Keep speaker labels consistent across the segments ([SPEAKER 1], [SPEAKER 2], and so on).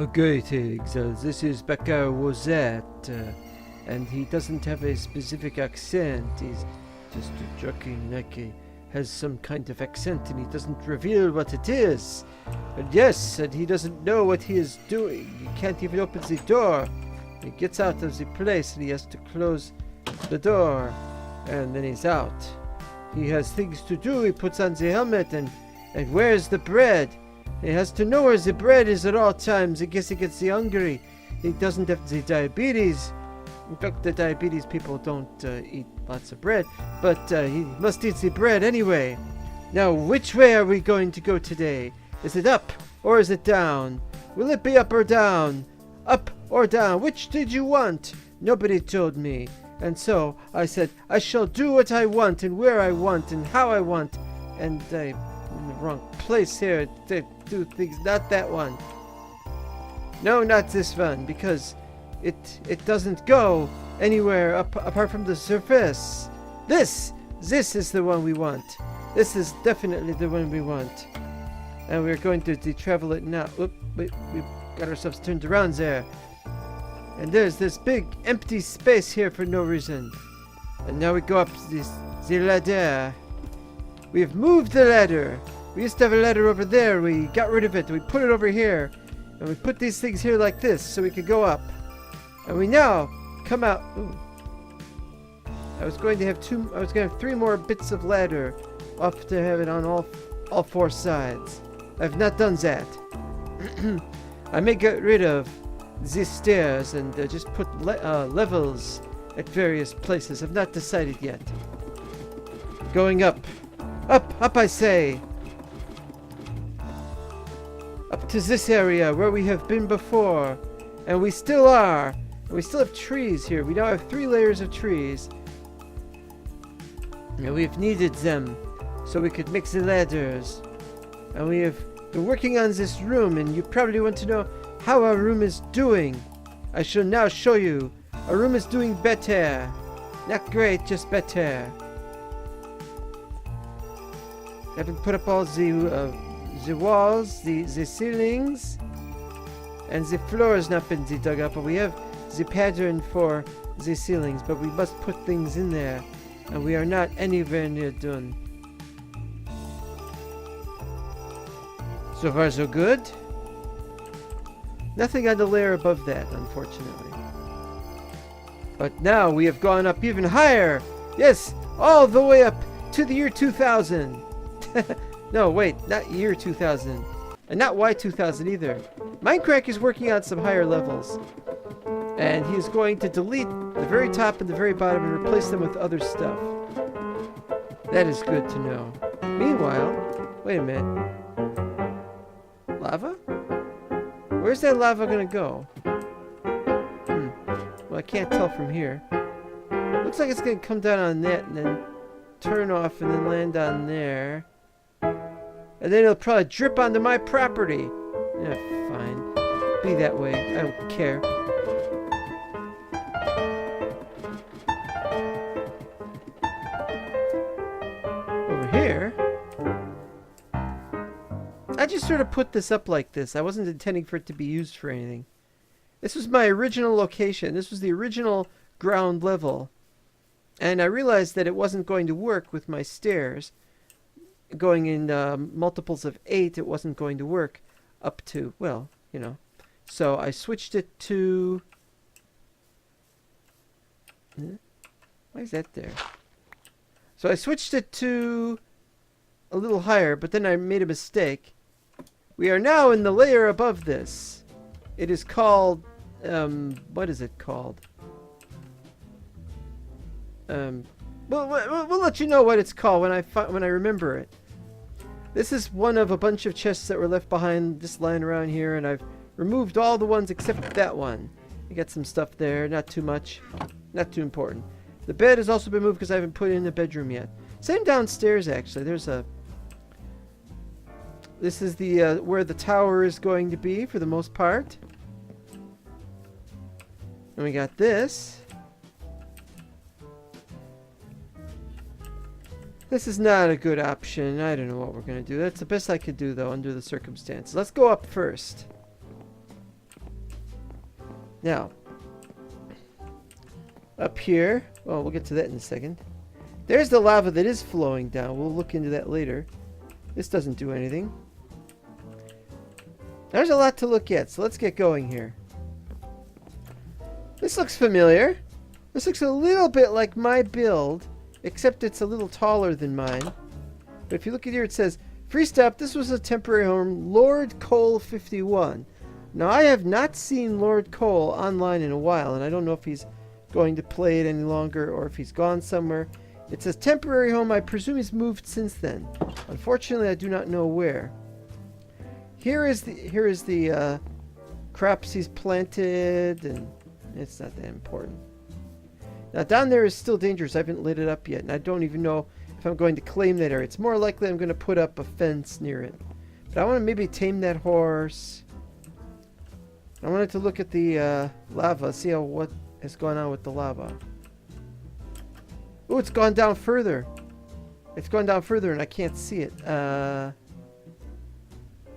[SPEAKER 1] Greetings, this is Becca Rosette, and he doesn't have a specific accent. He's just joking like he has some kind of accent and he doesn't reveal what it is. And yes, and he doesn't know what he is doing. He can't even open the door. He gets out of the place and he has to close the door, and then he's out. He has things to do. He puts on the helmet and wears the bread. He has to know where the bread is at all times in case he gets hungry. He doesn't have the diabetes. In fact, the diabetes people don't eat lots of bread, but he must eat the bread anyway. Now, which way are we going to go today? Is it up or is it down? Will it be up or down? Up or down? Which did you want? Nobody told me. And so I said, I shall do what I want and where I want and how I want. And I'm in the wrong place here to do things. Not that one. No, not this one, because it doesn't go anywhere apart from the surface. This is the one we want. This is definitely the one we want. And we're going to travel it now. Oop, we got ourselves turned around there. And there's this big empty space here for no reason. And now we go up the ladder. We've moved the ladder. We used to have a ladder over there. We got rid of it. We put it over here. And we put these things here like this so we could go up. And we now come out. Ooh. I was going to have 3 more bits of ladder off to have it on all 4 sides. I've not done that. I may get rid of these stairs and just put levels at various places. I've not decided yet. Going up. Up I say. Up to this area where we have been before. And we still are. And we still have trees here. We now have 3 layers of trees. And we've needed them so we could make the ladders. And we have been working on this room, and you probably want to know how our room is doing. I shall now show you. Our room is doing better. Not great, just better. I haven't put up all the walls, the ceilings, and the floor has not been dug up, but we have the pattern for the ceilings, but we must put things in there, and we are not anywhere near done. So far so good. Nothing on the layer above that, unfortunately. But now we have gone up even higher. Yes, all the way up to the year 2000. No, wait, not year 2000. And not Y2000 either. MineCrak is working on some higher levels. And he is going to delete the very top and the very bottom and replace them with other stuff. That is good to know. Meanwhile, wait a minute. Lava? Where's that lava gonna go? Well, I can't tell from here. Looks like it's gonna come down on that and then turn off and then land on there. And then it'll probably drip onto my property. Yeah, fine. Be that way. I don't care. Over here, I just sort of put this up like this. I wasn't intending for it to be used for anything. This was my original location. This was the original ground level. And I realized that it wasn't going to work with my stairs. Going in multiples of 8, it wasn't going to work up to, well, you know. So I switched it to... Why is that there? So I switched it to a little higher, but then I made a mistake. We are now in the layer above this. It is called... what is it called? We'll let you know what it's called when I remember it. This is one of a bunch of chests that were left behind, just lying around here, and I've removed all the ones except that one. You got some stuff there, not too much, not too important. The bed has also been moved because I haven't put it in the bedroom yet. Same downstairs, actually. There's a... This is the where the tower is going to be for the most part. And we got this. This is not a good option. I don't know what we're going to do. That's the best I could do, though, under the circumstances. Let's go up first. Now, up here, well, we'll get to that in a second. There's the lava that is flowing down. We'll look into that later. This doesn't do anything. There's a lot to look at, so let's get going here. This looks familiar. This looks a little bit like my build, except it's a little taller than mine. But if you look at here, it says, free stop, this was a temporary home, Lord Cole 51. Now, I have not seen Lord Cole online in a while, and I don't know if he's going to play it any longer or if he's gone somewhere. It says temporary home. I presume he's moved since then. Unfortunately, I do not know where. Here is the crops he's planted, and it's not that important. Now, down there is still dangerous. I haven't lit it up yet, and I don't even know if I'm going to claim that area. It's more likely I'm going to put up a fence near it. But I want to maybe tame that horse. I wanted to look at the lava, see what has gone on with the lava. Oh, it's gone down further. It's gone down further, and I can't see it.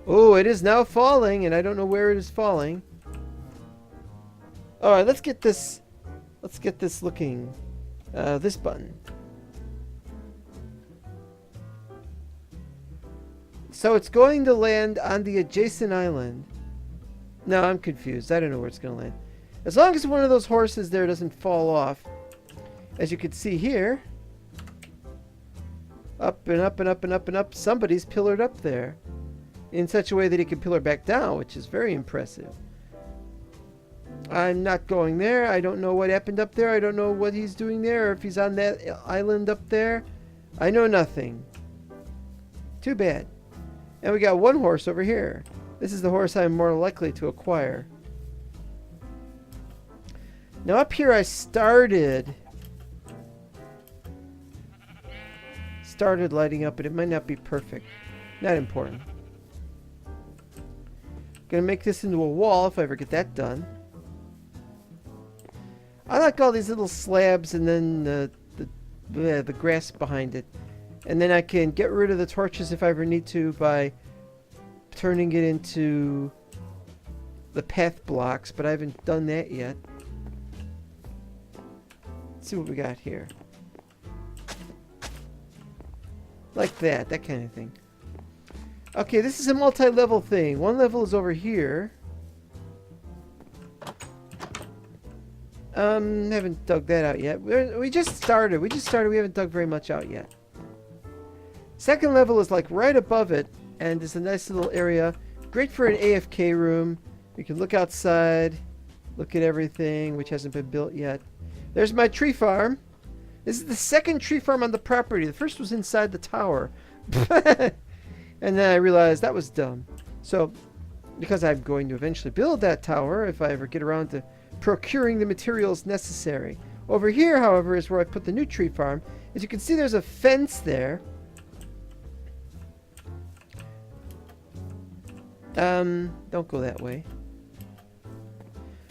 [SPEAKER 1] Oh, it is now falling, and I don't know where it is falling. All right, let's get this. Let's get this looking. This button. So it's going to land on the adjacent island. No, I'm confused. I don't know where it's going to land. As long as one of those horses there doesn't fall off. As you can see here. Up and up and up and up and up. Somebody's pillared up there. In such a way that he can pillar back down, which is very impressive. I'm not going there. I don't know what happened up there. I don't know what he's doing there, or if he's on that island up there. I know nothing. Too bad. And we got one horse over here. This is the horse I'm more likely to acquire. Now up here I started lighting up, but it might not be perfect. Not important. Gonna make this into a wall if I ever get that done. I like all these little slabs and then the grass behind it. And then I can get rid of the torches if I ever need to by turning it into the path blocks, but I haven't done that yet. Let's see what we got here. Like that kind of thing. Okay, this is a multi-level thing. One level is over here. Haven't dug that out yet. We just started. We haven't dug very much out yet. Second level is like right above it, and it's a nice little area. Great for an AFK room. You can look outside, look at everything, which hasn't been built yet. There's my tree farm. This is the second tree farm on the property. The first was inside the tower. And then I realized that was dumb. So, because I'm going to eventually build that tower, if I ever get around to procuring the materials necessary. Over here, however, is where I put the new tree farm. As you can see, there's a fence there. Don't go that way.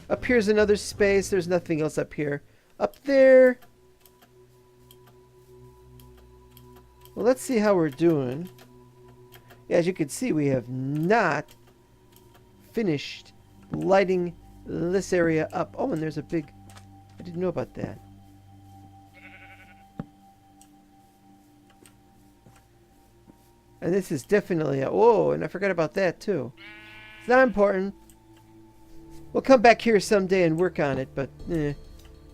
[SPEAKER 1] Up here's another space. There's nothing else up here. Up there. Well, let's see how we're doing. Yeah, as you can see, we have not finished lighting this area up. Oh, and there's a big... I didn't know about that. And this is definitely a... Oh, and I forgot about that, too. It's not important. We'll come back here someday and work on it, but... a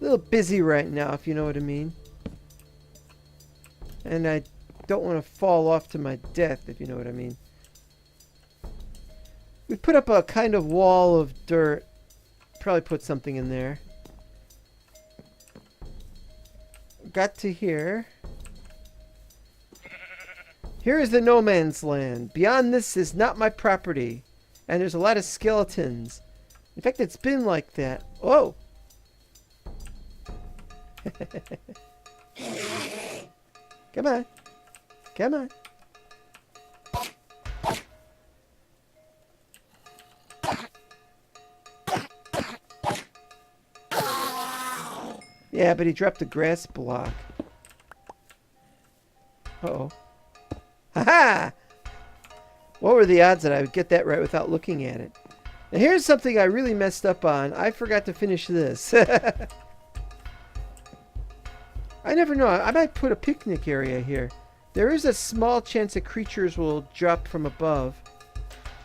[SPEAKER 1] little busy right now, if you know what I mean. And I don't want to fall off to my death, if you know what I mean. We put up a kind of wall of dirt. Probably put something in there. Got to here. Here is the no man's land. Beyond this is not my property. And there's a lot of skeletons. In fact, it's been like that. Oh! Come on. Come on. Yeah, but he dropped a grass block. Uh-oh. Ha-ha! What were the odds that I would get that right without looking at it? And here's something I really messed up on. I forgot to finish this. I never know. I might put a picnic area here. There is a small chance that creatures will drop from above.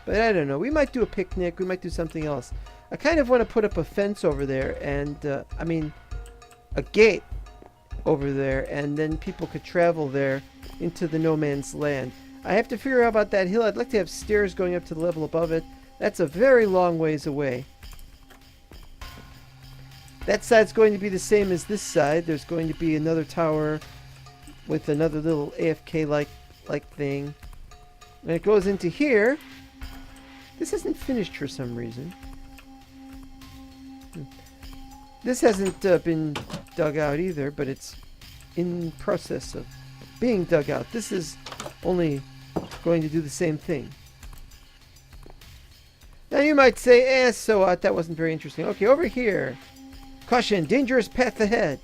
[SPEAKER 1] But I don't know. We might do a picnic. We might do something else. I kind of want to put up a fence over there. And, I mean, a gate over there. And then people could travel there into the no man's land. I have to figure out about that hill. I'd like to have stairs going up to the level above it. That's a very long ways away. That side's going to be the same as this side. There's going to be another tower with another little AFK-like thing. And it goes into here. This isn't finished for some reason. This hasn't been dug out either, but it's in process of being dug out. This is only going to do the same thing. Now you might say, so what? That wasn't very interesting. Okay, over here. Caution, dangerous path ahead.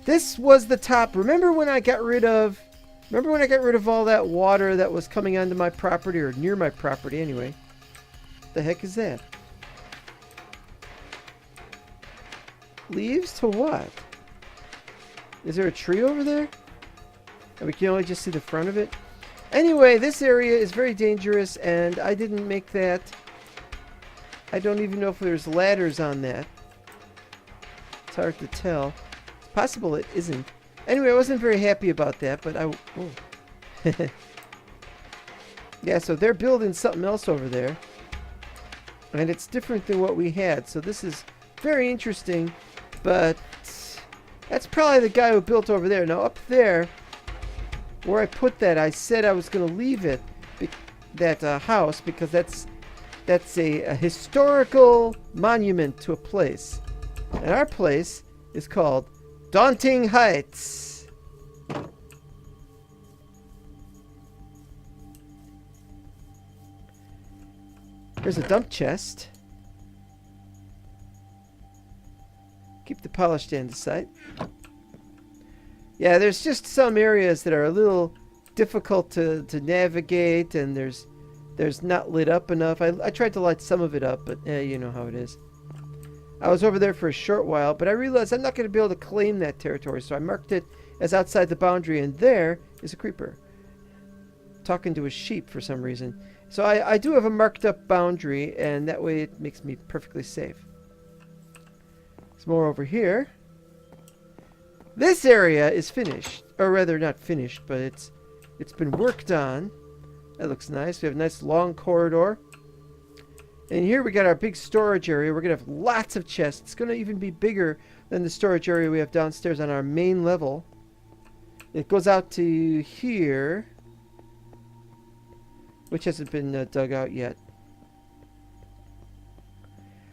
[SPEAKER 1] This was the top. Remember when I got rid of all that water that was coming onto my property, or near my property anyway? What the heck is that? Leaves to what? Is there a tree over there? And we can only just see the front of it? Anyway, this area is very dangerous, and I didn't make that. I don't even know if there's ladders on that. It's hard to tell. It's possible it isn't. Anyway, I wasn't very happy about that, but I... Oh. Yeah, so they're building something else over there. And it's different than what we had. So this is very interesting, but that's probably the guy who built over there. Now, up there, where I put that, I said I was going to leave it, that house, because that's a historical monument to a place. And our place is called Daunting Heights. Here's a dump chest. Keep the polish stand aside. Yeah, there's just some areas that are a little difficult to navigate, and there's not lit up enough. I tried to light some of it up, but you know how it is. I was over there for a short while, but I realized I'm not going to be able to claim that territory, so I marked it as outside the boundary, and there is a creeper talking to a sheep for some reason. So I do have a marked up boundary, and that way it makes me perfectly safe. There's more over here. This area is finished, or rather not finished, but it's been worked on. That looks nice. We have a nice long corridor. And here we got our big storage area. We're going to have lots of chests. It's going to even be bigger than the storage area we have downstairs on our main level. It goes out to here, which hasn't been dug out yet.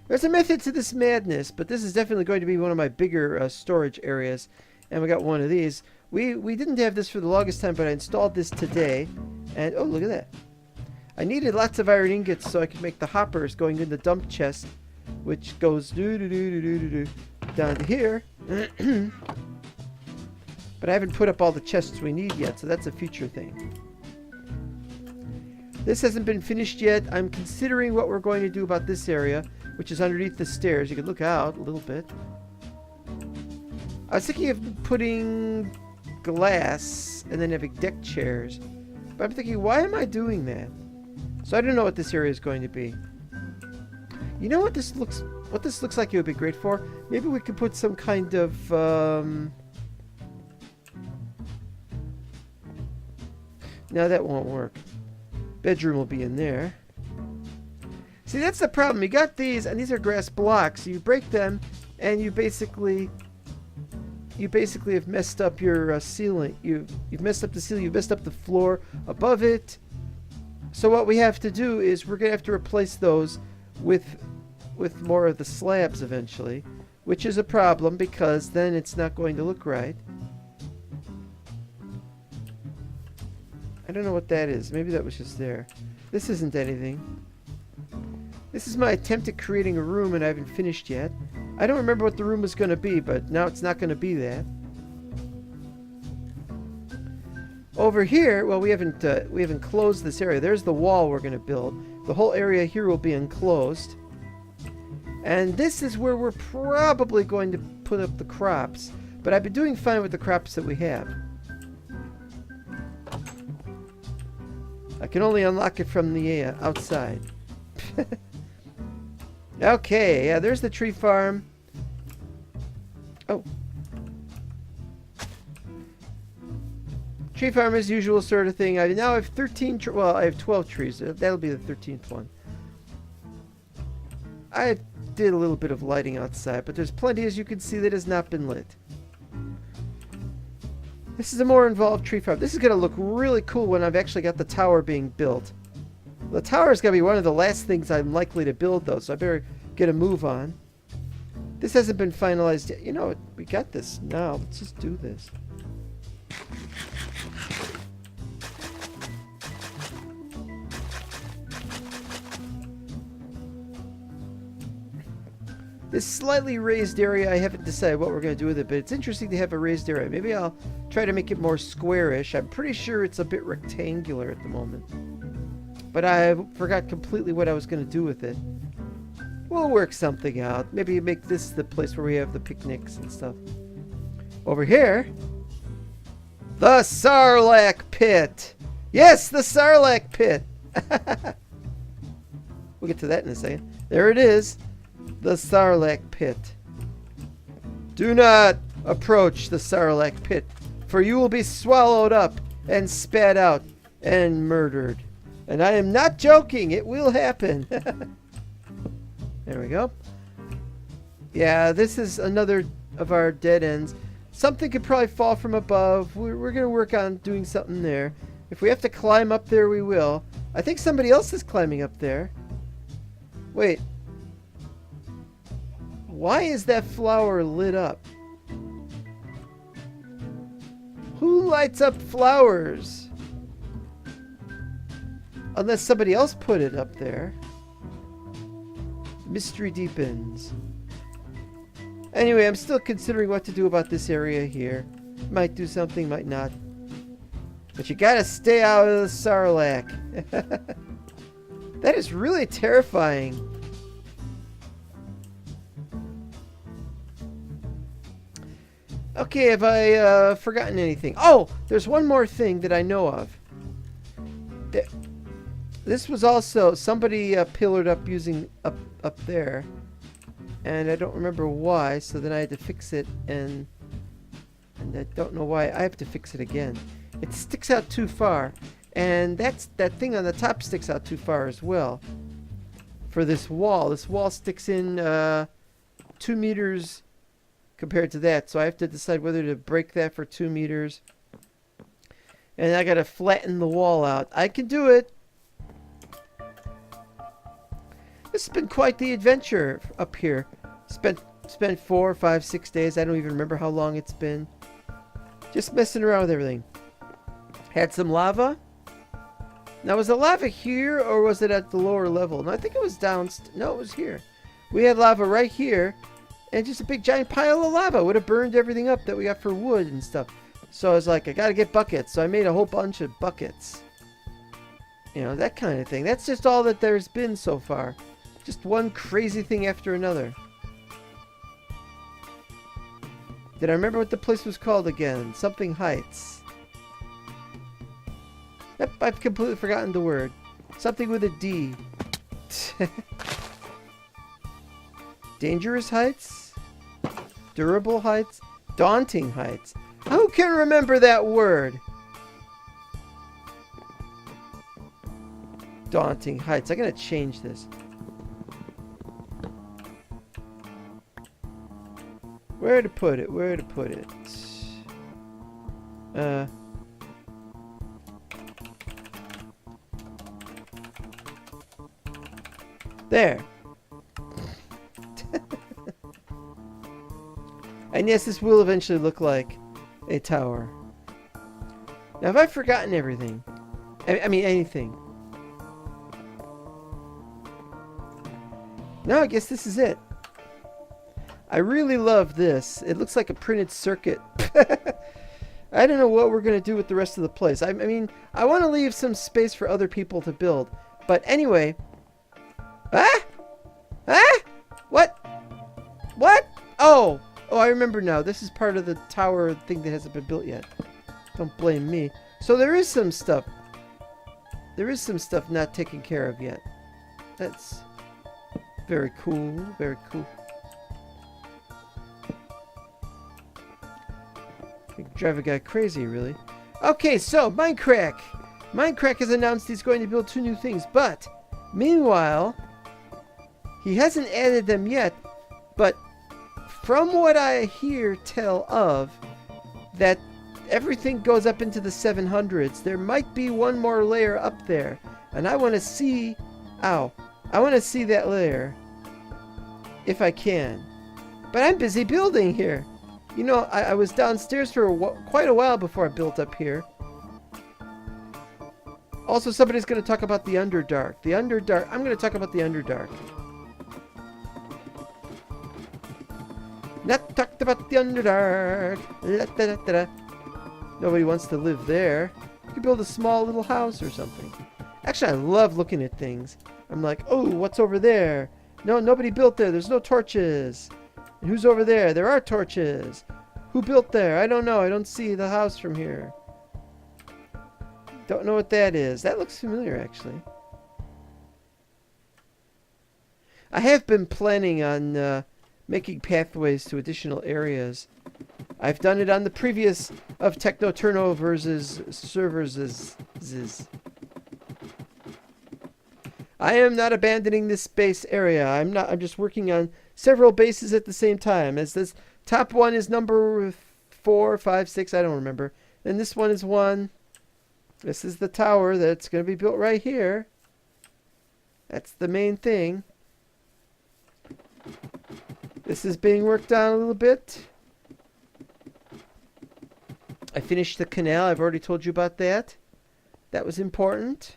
[SPEAKER 1] There's a method to this madness, but this is definitely going to be one of my bigger storage areas. And we got one of these. We didn't have this for the longest time, but I installed this today. And, oh, look at that. I needed lots of iron ingots so I could make the hoppers going in the dump chest, which goes down to here. But I haven't put up all the chests we need yet, so that's a future thing. This hasn't been finished yet. I'm considering what we're going to do about this area, which is underneath the stairs. You can look out a little bit. I was thinking of putting glass and then having deck chairs. But I'm thinking, why am I doing that? So I don't know what this area is going to be. You know what this looks like it would be great for? Maybe we could put some kind of no, that won't work. Bedroom will be in there. See, that's the problem. You got these, and these are grass blocks. You break them, and you basically have messed up your ceiling. You've messed up the ceiling. You've messed up the floor above it. So what we have to do is we're going to have to replace those with more of the slabs eventually, which is a problem because then it's not going to look right. I don't know what that is. Maybe that was just there. This isn't anything. This is my attempt at creating a room, and I haven't finished yet. I don't remember what the room was going to be, but now it's not going to be that. Over here, well, we haven't closed this area. There's the wall we're going to build. The whole area here will be enclosed. And this is where we're probably going to put up the crops. But I've been doing fine with the crops that we have. I can only unlock it from the outside. Okay, yeah, there's the tree farm. Oh. Tree farm as usual sort of thing. I now have 13, well, I have 12 trees. That'll be the 13th one. I did a little bit of lighting outside, but there's plenty, as you can see, that has not been lit. This is a more involved tree farm. This is going to look really cool when I've actually got the tower being built. The tower is going to be one of the last things I'm likely to build, though, so I better get a move on. This hasn't been finalized yet. You know what? We got this now. Let's just do this. This slightly raised area, I haven't decided what we're going to do with it, but it's interesting to have a raised area. Maybe I'll try to make it more squarish. I'm pretty sure it's a bit rectangular at the moment. But I forgot completely what I was going to do with it. We'll work something out. Maybe make this the place where we have the picnics and stuff. Over here, the Sarlacc Pit. Yes, the Sarlacc Pit. We'll get to that in a second. There it is. The Sarlacc Pit. Do not approach the Sarlacc Pit, for you will be swallowed up and spat out and murdered. And I am not joking, it will happen. There we go. Yeah, this is another of our dead ends. Something could probably fall from above. We're going to work on doing something there. If we have to climb up there, we will. I think somebody else is climbing up there. Wait. Why is that flower lit up? Who lights up flowers? Unless somebody else put it up there. Mystery deepens. Anyway, I'm still considering what to do about this area here. Might do something, might not. But you gotta stay out of the Sarlacc. That is really terrifying. Okay, have I forgotten anything? Oh, there's one more thing that I know of. This was also somebody pillared up using up there, and I don't remember why. So then I had to fix it, and I don't know why I have to fix it again. It sticks out too far, and that thing on the top sticks out too far as well. For this wall sticks in 2 meters. Compared to that, so I have to decide whether to break that for 2 meters. And I gotta flatten the wall out. I can do it. This has been quite the adventure up here. Spent 4, 5, 6 days. I don't even remember how long it's been. Just messing around with everything. Had some lava. Now, was the lava here or was it at the lower level? No, I think it was down. No, it was here. We had lava right here. And just a big giant pile of lava would have burned everything up that we got for wood and stuff. So I was like, I gotta get buckets. So I made a whole bunch of buckets. You know, that kind of thing. That's just all that there's been so far. Just one crazy thing after another. Did I remember what the place was called again? Something Heights. Yep, I've completely forgotten the word. Something with a D. Dangerous Heights? Durable Heights? Daunting Heights. Who can remember that word? Daunting Heights. I'm going to change this. Where to put it? Where to put it? There. And yes, this will eventually look like a tower. Now, have I forgotten everything? I mean, anything? No, I guess this is it. I really love this. It looks like a printed circuit. I don't know what we're going to do with the rest of the place. I mean, I want to leave some space for other people to build. But anyway, Ah? Ah? What? What? Oh! Oh, I remember now. This is part of the tower thing that hasn't been built yet. Don't blame me. So there is some stuff. There is some stuff not taken care of yet. That's very cool. Very cool. Drive a guy crazy, really. Okay, so MineCrak. MineCrak has announced he's going to build 2 new things, but meanwhile, he hasn't added them yet. But from what I hear tell of, that everything goes up into the 700s. There might be one more layer up there, and I want to see. Ow! I want to see that layer if I can. But I'm busy building here. You know, I was downstairs for quite a while before I built up here. Also, somebody's going to talk about the Underdark. The Underdark. I'm going to talk about the Underdark. Not talked about the Underdark. Nobody wants to live there. You could build a small little house or something. Actually, I love looking at things. I'm like, oh, what's over there? No, nobody built there. There's no torches. And who's over there? There are torches. Who built there? I don't know. I don't see the house from here. Don't know what that is. That looks familiar, actually. I have been planning on making pathways to additional areas. I've done it on the previous of Technoturnovers' servers. I am not abandoning this base area. I'm just working on several bases at the same time. As this top one is number 4, 5, 6, I don't remember. And this one is 1. This is the tower that's going to be built right here. That's the main thing. This is being worked on a little bit. I finished the canal. I've already told you about that. That was important.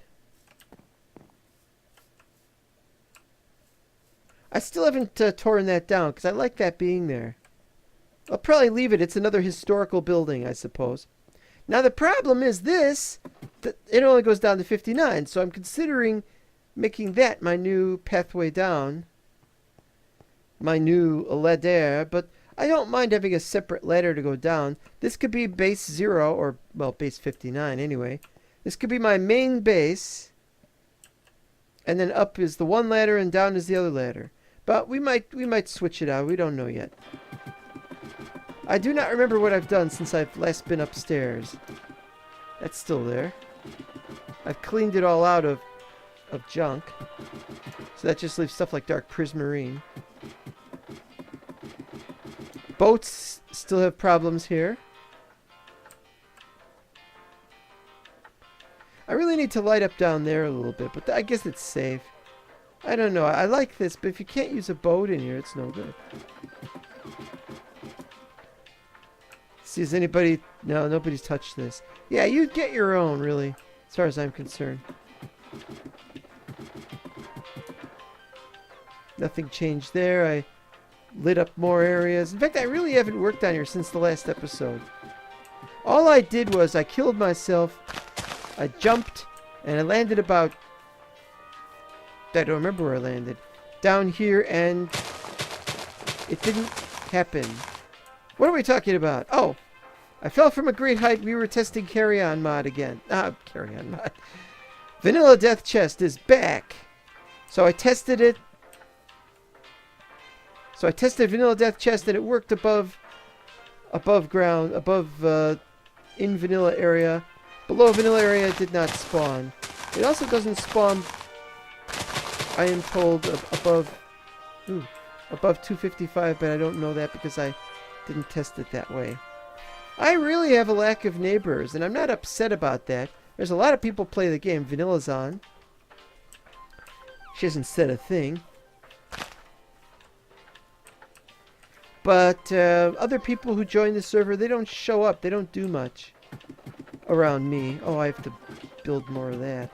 [SPEAKER 1] I still haven't torn that down because I like that being there. I'll probably leave it. It's another historical building, I suppose. Now the problem is this. It only goes down to 59, so I'm considering making that my new pathway down. My new ladder, but I don't mind having a separate ladder to go down. This could be base 0, or, well, base 59 anyway. This could be my main base. And then up is the one ladder and down is the other ladder. But we might switch it out. We don't know yet. I do not remember what I've done since I've last been upstairs. That's still there. I've cleaned it all out of junk. So that just leaves stuff like dark prismarine. Boats still have problems here. I really need to light up down there a little bit, but I guess it's safe. I don't know. I like this, but if you can't use a boat in here, it's no good. See, is anybody... No, nobody's touched this. Yeah, you get your own, really, as far as I'm concerned. Nothing changed there. I lit up more areas. In fact, I really haven't worked on here since the last episode. All I did was I killed myself, I jumped, and I landed about... I don't remember where I landed. Down here, and it didn't happen. What are we talking about? Oh, I fell from a great height. We were testing Carry-On mod again. Carry-On mod. Vanilla Death Chest is back. So I tested it. So I tested Vanilla Death Chest, and it worked above ground, in vanilla area. Below vanilla area, it did not spawn. It also doesn't spawn, I am told, above 255, but I don't know that because I didn't test it that way. I really have a lack of neighbors, and I'm not upset about that. There's a lot of people play the game. Vanilla's on. She hasn't said a thing. But other people who join the server, they don't show up. They don't do much around me. Oh, I have to build more of that.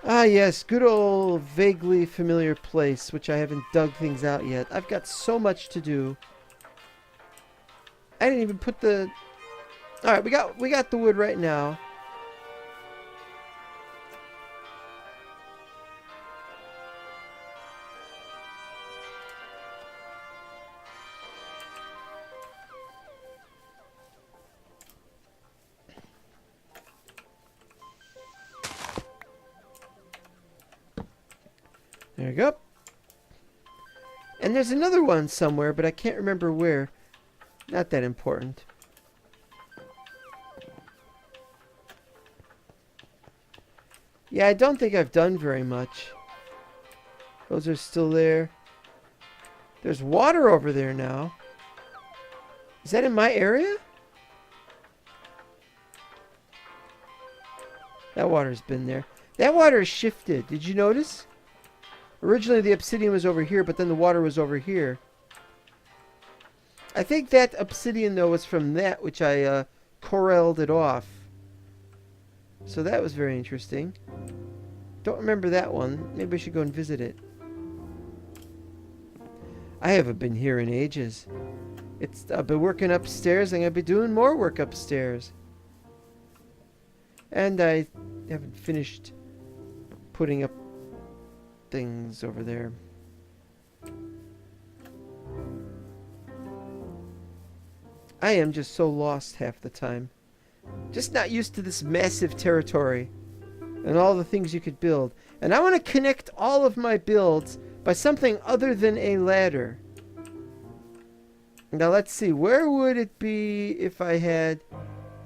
[SPEAKER 1] Ah, yes, good old, vaguely familiar place, which I haven't dug things out yet. I've got so much to do. I didn't even put the... Alright, we got the wood right now. There you go. And there's another one somewhere, but I can't remember where. Not that important. Yeah, I don't think I've done very much. Those are still there. There's water over there now. Is that in my area? That water's been there. That water shifted. Did you notice? Originally the obsidian was over here, but then the water was over here. I think that obsidian, though, was from that, which I corralled it off. So that was very interesting. Don't remember that one. Maybe I should go and visit it. I haven't been here in ages. I've been working upstairs, and I'll be doing more work upstairs. And I haven't finished putting up things over there. I am just so lost half the time. Just not used to this massive territory and all the things you could build. And I want to connect all of my builds by something other than a ladder. Now let's see, where would it be if I had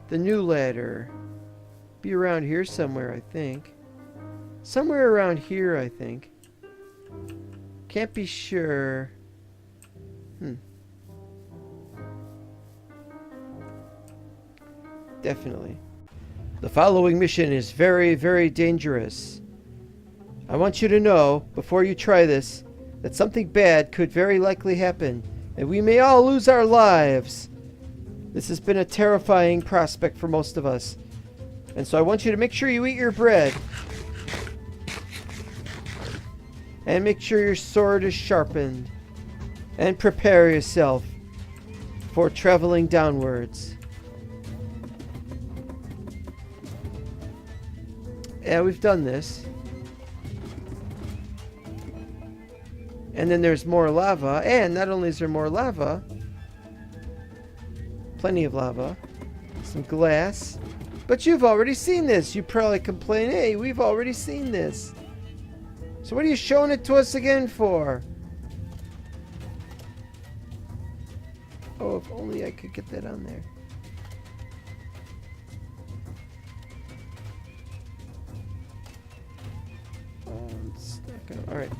[SPEAKER 1] the new ladder? Be around here somewhere, I think. Somewhere around here, I think. Can't be sure. Definitely. The following mission is very, very dangerous. I want you to know, before you try this, that something bad could very likely happen, and we may all lose our lives. This has been a terrifying prospect for most of us. And so I want you to make sure you eat your bread. And make sure your sword is sharpened. And prepare yourself for traveling downwards. Yeah, we've done this. And then there's more lava. And not only is there more lava, plenty of lava, some glass. But you've already seen this. You probably complain, hey, we've already seen this. So what are you showing it to us again for? Oh, if only I could get that on there. It's not gonna, all right.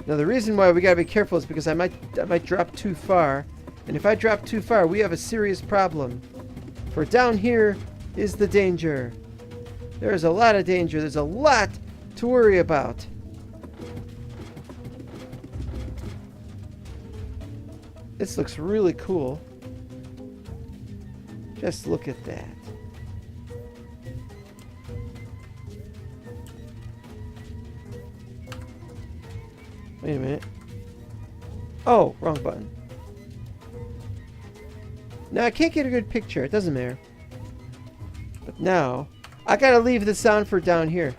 [SPEAKER 1] Now the reason why we gotta be careful is because I might drop too far, and if I drop too far, we have a serious problem. For down here is the danger. There is a lot of danger. There's a lot to worry about. This looks really cool. Just look at that. Wait a minute. Oh, wrong button. Now I can't get a good picture. It doesn't matter. But now, I gotta leave the sound for down here.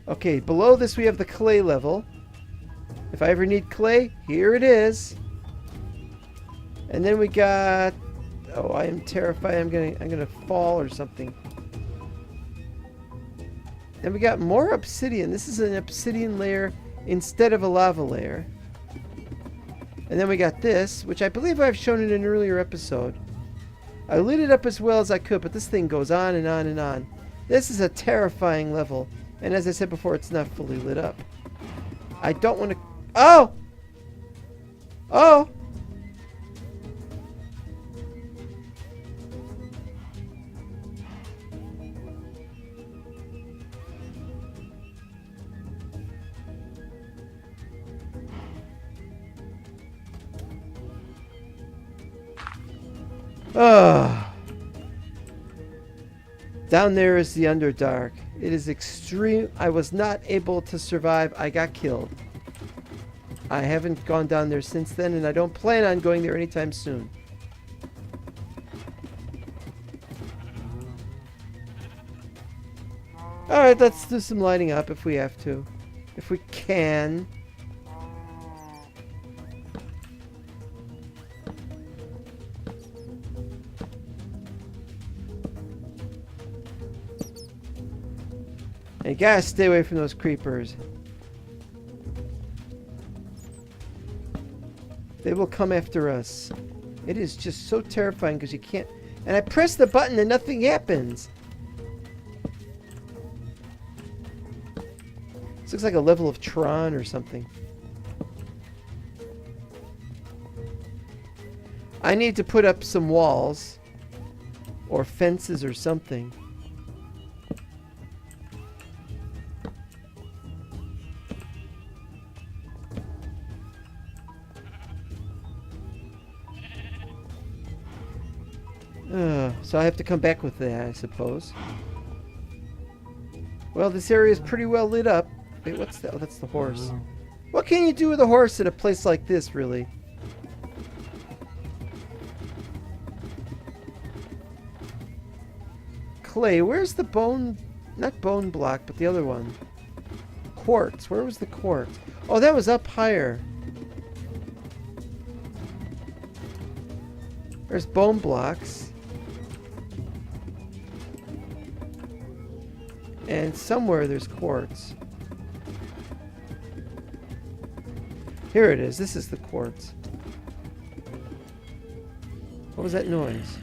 [SPEAKER 1] Okay, below this we have the clay level. If I ever need clay, here it is. And then we got... Oh, I am terrified. I'm gonna fall or something. Then we got more obsidian. This is an obsidian layer instead of a lava layer. And then we got this, which I believe I've shown in an earlier episode. I lit it up as well as I could, but this thing goes on and on and on. This is a terrifying level. And as I said before, it's not fully lit up. I don't want to... Oh! Oh! Down there is the Underdark. It is extreme. I was not able to survive. I got killed. I haven't gone down there since then, and I don't plan on going there anytime soon. Alright, let's do some lighting up if we have to. If we can. And you gotta stay away from those creepers. They will come after us. It is just so terrifying because you can't... And I press the button and nothing happens. This looks like a level of Tron or something. I need to put up some walls. Or fences or something. So I have to come back with that, I suppose. Well, this area is pretty well lit up. Wait, what's that? Oh, that's the horse. What can you do with a horse in a place like this, really? Clay, where's the bone... Not bone block, but the other one. Quartz. Where was the quartz? Oh, that was up higher. There's bone blocks. And somewhere there's quartz. Here it is. This is the quartz. What was that noise?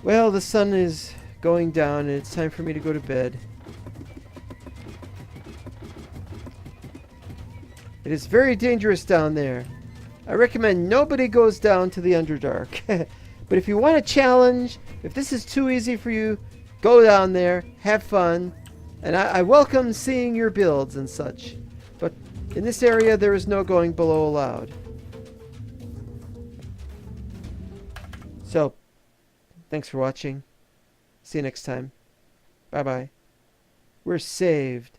[SPEAKER 1] Well, the sun is going down and it's time for me to go to bed. It is very dangerous down there. I recommend nobody goes down to the Underdark. But if you want a challenge, if this is too easy for you, go down there, have fun. And I welcome seeing your builds and such. But in this area, there is no going below allowed. So, thanks for watching. See you next time. Bye-bye. We're saved.